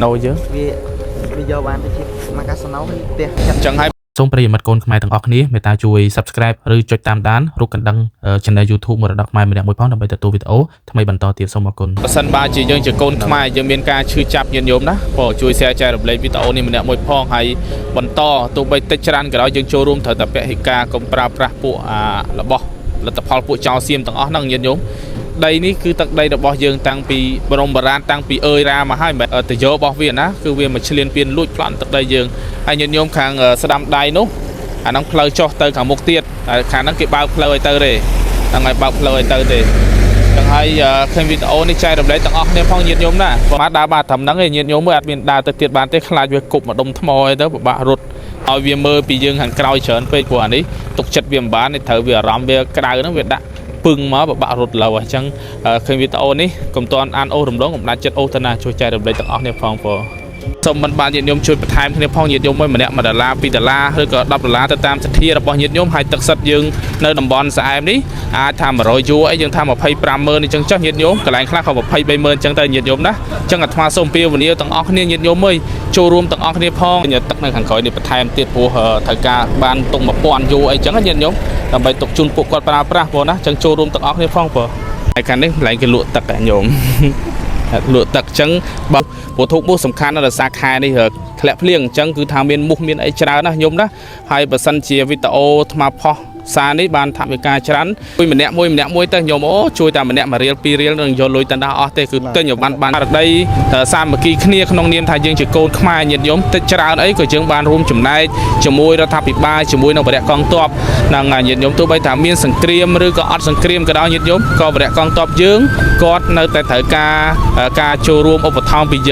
nồi chứ vì giờ bạn phải mà cá sấu tiền chẳng hay សូមប្រិយមិត្តកូនខ្មែរទាំងអស់គ្នាមេត្តាជួយ Subscribe ឬចុចតាមដានរូបកណ្ដឹង Channel YouTube មរតកខ្មែរម្នាក់មួយផងដើម្បីទទួលវីដេអូថ្មីបន្តទៀតសូមអរគុណ បើសិនបើជាយើងជាកូនខ្មែរយើងមានការឈឺចាប់ញាតិញោមណាបងជួយ share ចែករំលែកវីដេអូនេះម្នាក់មួយផងហើយបន្តទោះបីតិចច្រើនក៏ដោយយើងចូលរួមត្រូវតែពហិការកុំប្រើប្រាស់ពួករបស់លទ្ធផលពួកចោលសៀមទាំងអស់ហ្នឹងញាតិញោមដីនេះគឺទឹកដីរបស់យើងតាំងពីបរមបុរាណតាំងពីអើយរាមកហើយមិនទៅយករបស់វាណាគឺវាមកឆ្លៀនពៀនលួចប្លន់ទឹកដីយើងហើយញាតិញោមខាងស្ដាំដៃនោះអាហ្នឹងផ្លូវចុះទៅខាងមុខទៀតខាងហ្នឹងគេបើកផ្លូវឲ្យទៅទេហ្នឹងហើយបើកផ្លូវឲ្យទៅទេចឹងហើយឃើញវីដេអូនេះចែករំលែកទាំងអស់គ្នាផងញាតិញោមណាបាទដើរបាទត្រឹមហ្នឹងឯងញាតិញោមមើលអត់មានដើរទៅទៀតបានទេខ្លាចវាគប់មកដុំថ្មឲ្យទៅពិបាករត់ឲ្យវាមើលពីយើងខាងក្រោយច្រើនពេកព្រោះអានេះទុកចិត្តវាមិនបានទេត្រូវវាអារម្មណ៍វាក្តៅហ្នឹងវាដាក់ពឹងមកពិបាករត់លើអញ្ចឹងឃើញវីដេអូនេះកុំតាន់អានអូសរំលងកុំដាច់ចិត្តអូសទៅណាជួយចែករំលែកទាំងអស់គ្នាផងសូមមិនបានញាតិញោមជួយបន្ថែមគ្នាផងញាតិញោមមួយម្នាក់$1 $2 ឬក៏$10ទៅតាមសទ្ធារបស់ញាតិញោមហើយទឹកសិតយើងនៅតំបន់ស្អែមនេះអាចថា100យួរអីយើងថា250000អញ្ចឹងចុះញាតិញោមកន្លែងខ្លះក៏23000អញ្ចឹងទៅញាតិញោមណាអញ្ចឹងអាត្មាសូមពៀវនាទាំងអស់គ្នាញាតិញោមមើលចូលរួមទាំងអស់គ្នាផងទឹកនៅខាងក្រោយនេះបន្ថែមទៀតព្រោះត្រូវការបានទុក1000យួរអីអញ្ចឹងញាតិញោមដើម្បីទុកជូនពួកគាត់ប្រើប្រាស់បងណាអញ្ចឹងចូលរួមទាំងអស់គ្នាផងបងហើយខាងនេះកន្លែងគេលក់ទឹកញោមលក់ទឹកអញ្ចឹងបើព្រោះធូបមូសសំខាន់ដល់សារខែនេះធ្លាក់ភ្លៀងអញ្ចឹងគឺថាមានមូសមានអីច្រើនណាញោមណាហើយបើសិនជាវីដេអូថ្មផុសសារនេះបានថវិកាច្រើនមួយម្នាក់មួយទៅញោមអូជួយតែម្នាក់1រៀល2រៀលនឹងយកលុយទៅដល់អស់ទេគឺទិញឲ្យបានរដីសាមគ្គីគ្នាក្នុងនាមថាយើងជាកូនខ្មែរញាតិញោមតិចច្រើនអីក៏យើងបានរួមចំណែកជាមួយរដ្ឋាភិបាលជាមួយនឹងបរិយាកងទ័ពនឹងញាតិញោមទោះបីថាមានសង្គ្រាមឬក៏អត់សង្គ្រាមក៏ដោយញាតិញោមក៏បរិយាកងទ័ពយើងគាត់នៅតែត្រូវការចូលរួមឧបត្ថម្ភពីយើង